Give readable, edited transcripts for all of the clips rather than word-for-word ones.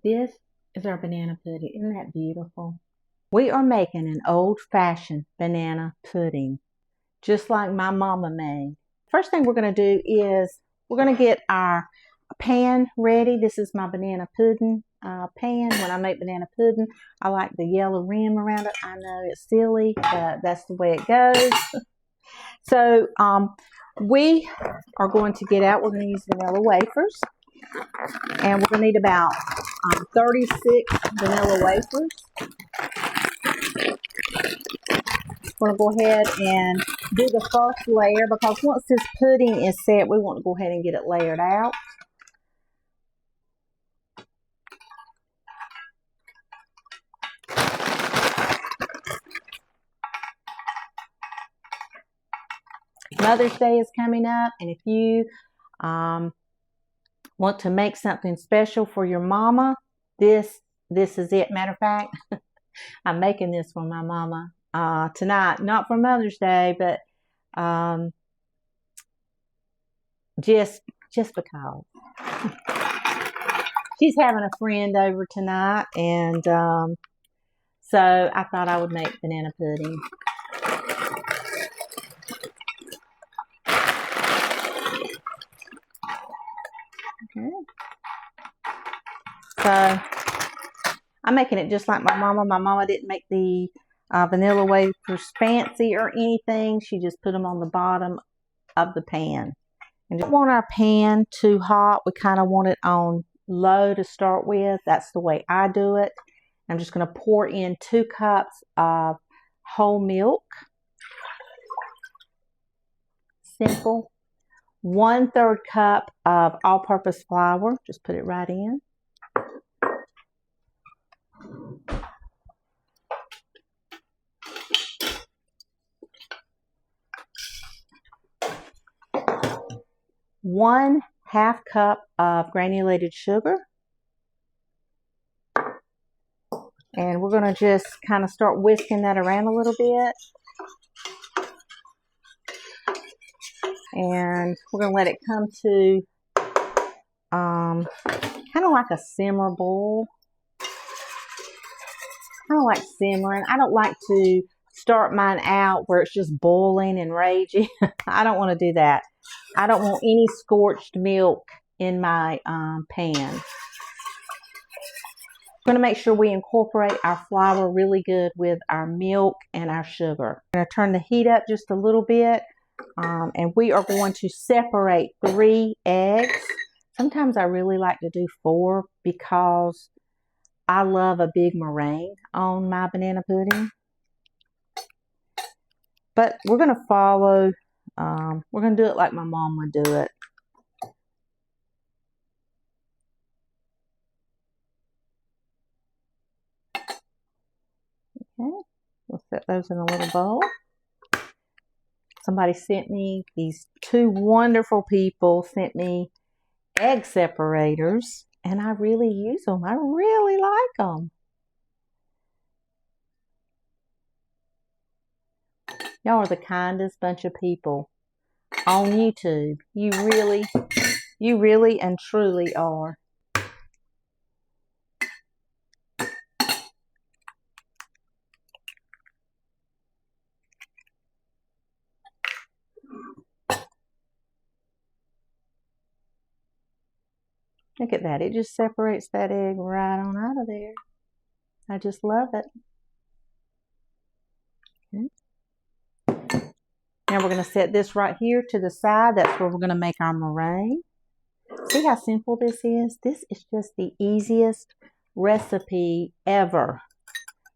This is our banana pudding. Isn't that beautiful? We are making an old-fashioned banana pudding, just like my mama made. First thing we're going to do is we're going to get our pan ready. This is my banana pudding pan. When I make banana pudding, I like the yellow rim around it. I know it's silly, but that's the way it goes. So we are going to get out. We're going to use vanilla wafers. And we're going to need about 36 vanilla wafers. We're going to go ahead and do the first layer because once this pudding is set, we want to go ahead and get it layered out. Mother's Day is coming up, and if you want to make something special for your mama, this is it. Matter of fact, I'm making this for my mama tonight, not for Mother's Day, but just because she's having a friend over tonight, and so I thought I would make banana pudding. Okay. So I'm making it just like my mama. My mama didn't make the vanilla wafers fancy or anything. She just put them on the bottom of the pan. And don't want our pan too hot. We kind of want it on low to start with. That's the way I do it. I'm just going to pour in 2 cups of whole milk. Simple. 1/3 cup of all-purpose flour. Just put it right in. One half cup of granulated sugar. And we're going to just kind of start whisking that around a little bit. And we're going to let it come to kind of like a simmer boil. Kind of like simmering. I don't like to start mine out where it's just boiling and raging. I don't want to do that. I don't want any scorched milk in my pan. We're going to make sure we incorporate our flour really good with our milk and our sugar. I'm going to turn the heat up just a little bit. And we are going to separate 3 eggs. Sometimes I really like to do 4 because I love a big meringue on my banana pudding. But we're going to follow, we're going to do it like my mom would do it. Okay, we'll set those in a little bowl. Somebody sent me, these 2 wonderful people sent me egg separators, and I really use them. I really like them. Y'all are the kindest bunch of people on YouTube. You really and truly are. Look at that. It just separates that egg right on out of there. I just love it. Okay. Now we're going to set this right here to the side. That's where we're going to make our meringue. See how simple this is? This is just the easiest recipe ever.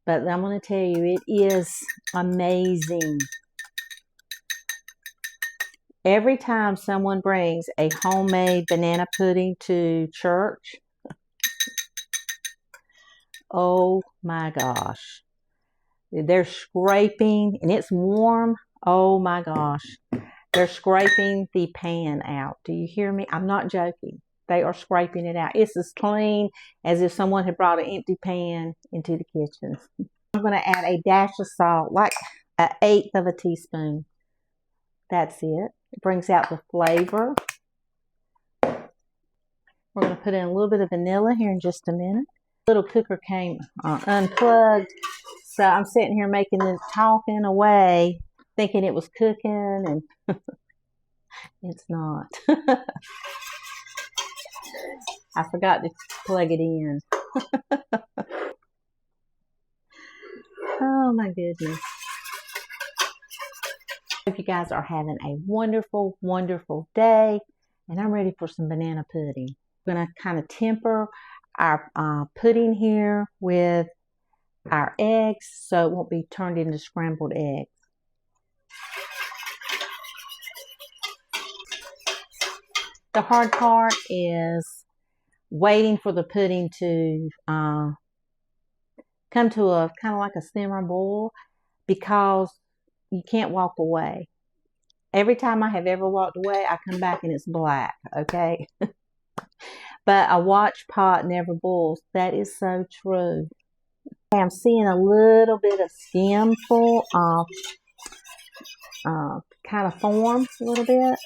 But I'm going to tell you, it is amazing. Every time someone brings a homemade banana pudding to church, oh my gosh, they're scraping, and it's warm, oh my gosh, they're scraping the pan out. Do you hear me? I'm not joking. They are scraping it out. It's as clean as if someone had brought an empty pan into the kitchen. I'm going to add a dash of salt, like 1/8 of a teaspoon. That's it. It brings out the flavor. We're going to put in a little bit of vanilla here in just a minute. Little cooker came unplugged, so I'm sitting here making this, talking away, thinking it was cooking, and it's not. I forgot to plug it in. Oh my goodness. Hope you guys are having a wonderful, wonderful day, and I'm ready for some banana pudding. I'm going to kind of temper our pudding here with our eggs so it won't be turned into scrambled eggs. The hard part is waiting for the pudding to come to a kind of like a simmer boil, because you can't walk away. Every time I have ever walked away, I come back and it's black, okay? But a watch pot never boils. That is so true. I'm seeing a little bit of skimful kind of form a little bit.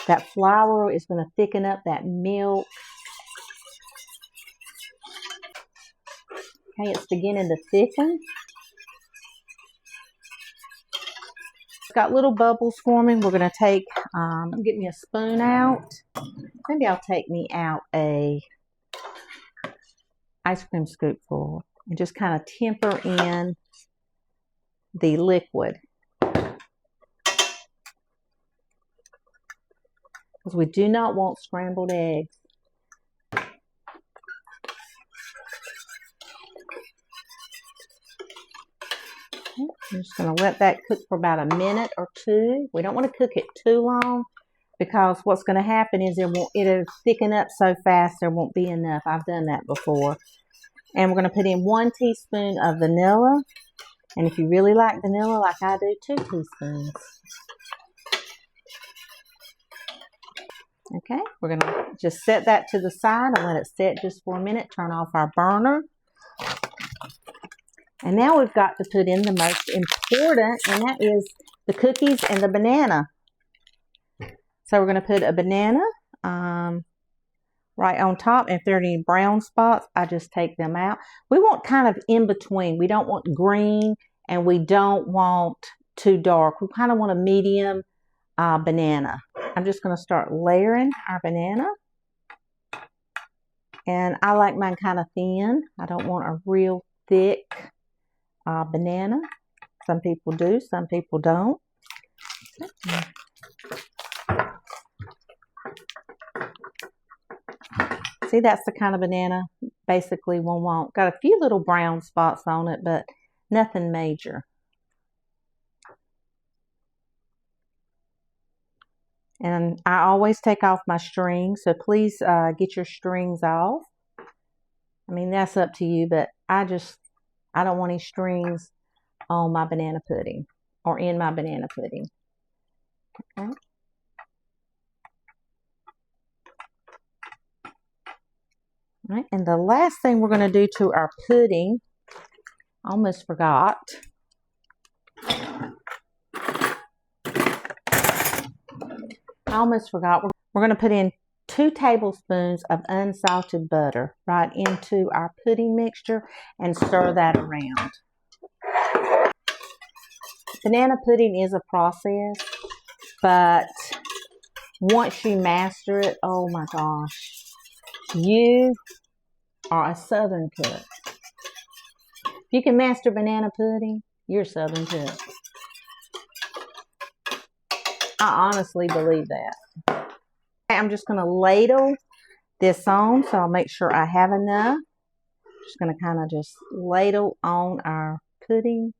That flour is going to thicken up that milk. Okay, it's beginning to thicken. It's got little bubbles forming. We're going to take, get me a spoon out. Maybe I'll take me out a ice cream scoop full and just kind of temper in the liquid. Because we do not want scrambled eggs. I'm just going to let that cook for about a minute or two. We don't want to cook it too long, because what's going to happen is it'll thicken up so fast there won't be enough. I've done that before. And we're going to put in 1 teaspoon of vanilla. And if you really like vanilla like I do, 2 teaspoons. Okay, we're going to just set that to the side and let it set just for a minute. Turn off our burner. And now we've got to put in the most important, and that is the cookies and the banana. So we're going to put a banana right on top. If there are any brown spots, I just take them out. We want kind of in between. We don't want green and we don't want too dark. We kind of want a medium banana. I'm just going to start layering our banana. And I like mine kind of thin. I don't want a real thick banana. Some people do, some people don't. See, that's the kind of banana basically we'll want. Got a few little brown spots on it, but nothing major. And I always take off my strings, so please get your strings off. I mean, that's up to you, but I don't want any strings on my banana pudding or in my banana pudding. Okay. All right, and the last thing we're going to do to our pudding, almost forgot. We're going to put in 2 tablespoons of unsalted butter right into our pudding mixture and stir that around. Banana pudding is a process, but once you master it, oh my gosh, you are a Southern cook. If you can master banana pudding, you're a Southern cook. I honestly believe that. I'm just going to ladle this on, so I'll make sure I have enough. Just going to kind of just ladle on our pudding.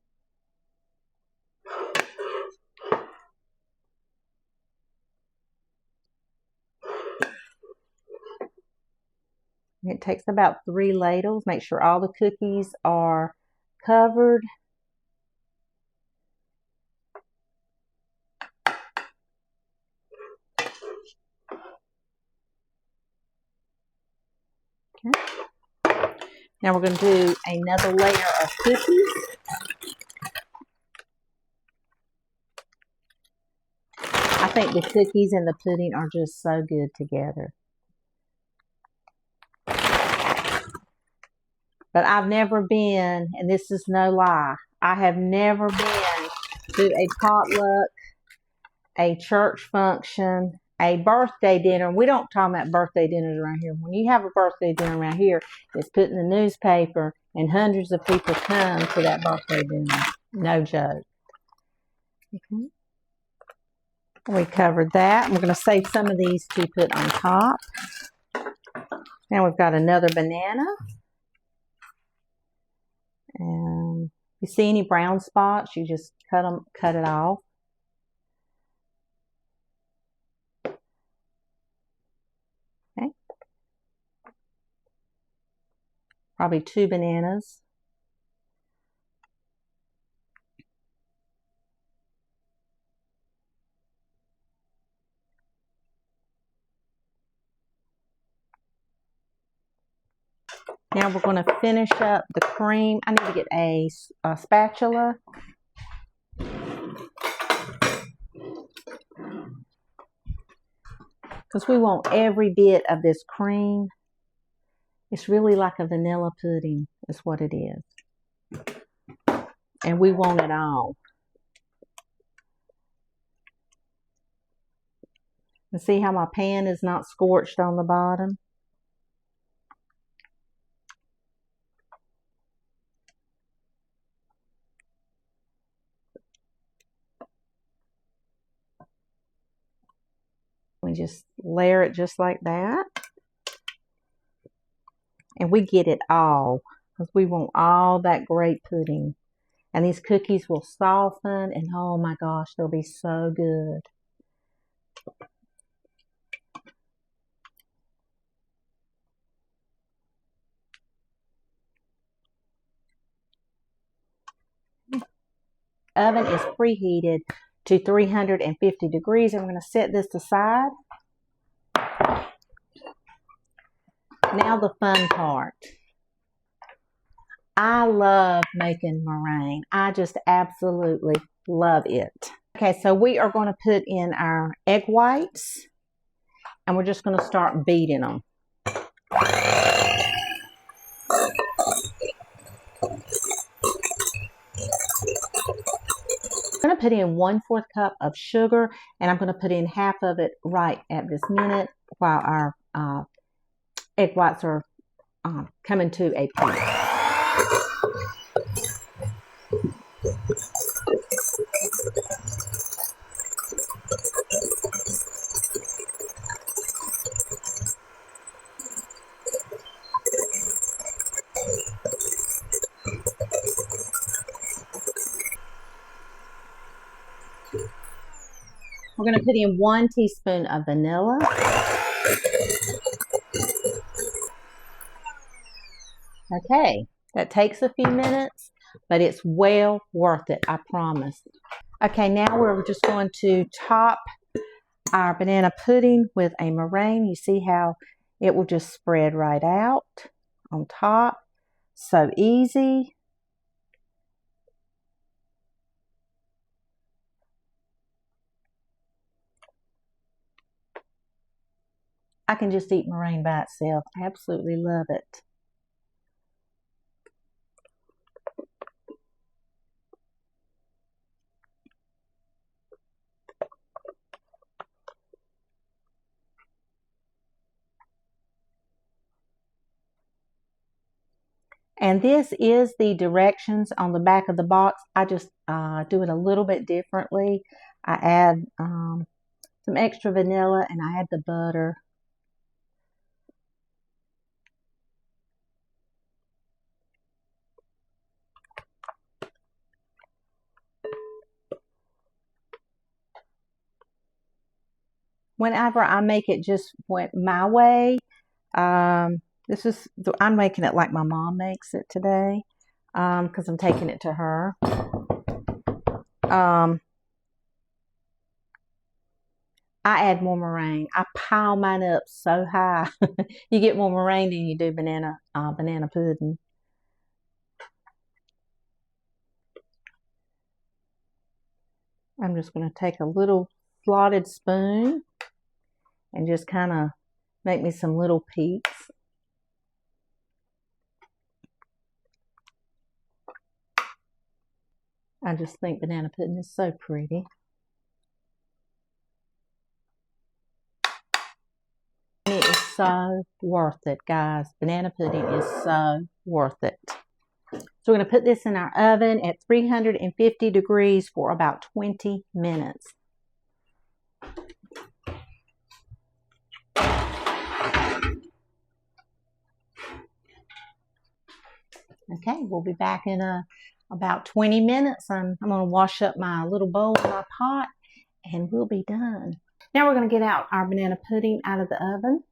It takes about 3 ladles. Make sure all the cookies are covered. Okay. Now we're going to do another layer of cookies. I think the cookies and the pudding are just so good together. But I've never been, and this is no lie, I have never been to a potluck, a church function, a birthday dinner. We don't talk about birthday dinners around here. When you have a birthday dinner around here, it's put in the newspaper and hundreds of people come to that birthday dinner. No joke. Okay. We covered that. We're going to save some of these to put on top. Now we've got another banana. And you see any brown spots, you just cut it off. Okay. Probably 2 bananas. Now we're going to finish up the cream. I need to get a spatula. Because we want every bit of this cream. It's really like a vanilla pudding is what it is. And we want it all. And see how my pan is not scorched on the bottom? We just layer it just like that. And we get it all because we want all that great pudding. And these cookies will soften and oh my gosh, they'll be so good. Oven is preheated to 350 degrees. I'm going to set this aside. Now the fun part. I love making meringue. I just absolutely love it. Okay, so we are going to put in our egg whites and we're just going to start beating them. I'm going to put in 1/4 cup of sugar and I'm going to put in half of it right at this minute while our egg whites are coming to a point. We're going to put in 1 teaspoon of vanilla. Okay, that takes a few minutes, but it's well worth it, I promise. Okay, now we're just going to top our banana pudding with a meringue. You see how it will just spread right out on top. So easy. I can just eat meringue by itself. I absolutely love it. And this is the directions on the back of the box. I just do it a little bit differently. I add some extra vanilla and I add the butter. Whenever I make it just went my way, I'm making it like my mom makes it today because I'm taking it to her. I add more meringue. I pile mine up so high. You get more meringue than you do banana pudding. I'm just going to take a little slotted spoon and just kind of make me some little peaks. I just think banana pudding is so pretty. It is so worth it, guys. Banana pudding is so worth it. So we're going to put this in our oven at 350 degrees for about 20 minutes. Okay, we'll be back in about 20 minutes. I'm going to wash up my little bowl in my pot and we'll be done. Now we're going to get out our banana pudding out of the oven.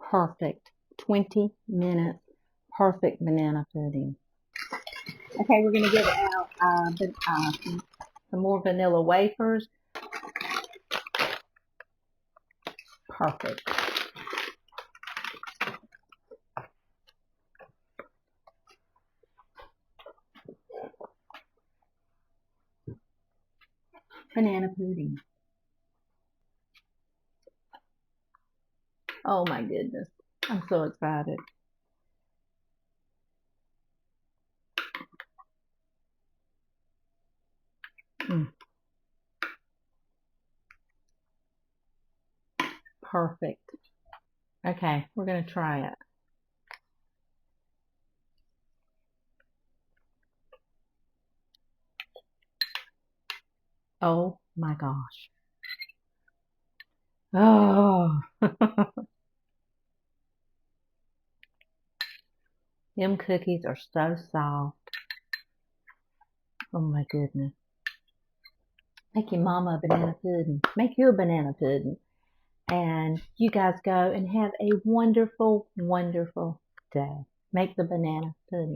Perfect. 20 minutes. Perfect banana pudding. Okay, we're going to get out some more vanilla wafers. Perfect. Banana pudding. Oh my goodness. I'm so excited. Perfect. Okay, we're going to try it. Oh my gosh. Oh. Them cookies are so soft. Oh my goodness. Make your mama a banana pudding. Make you a banana pudding. And you guys go and have a wonderful, wonderful day. Make the banana pudding.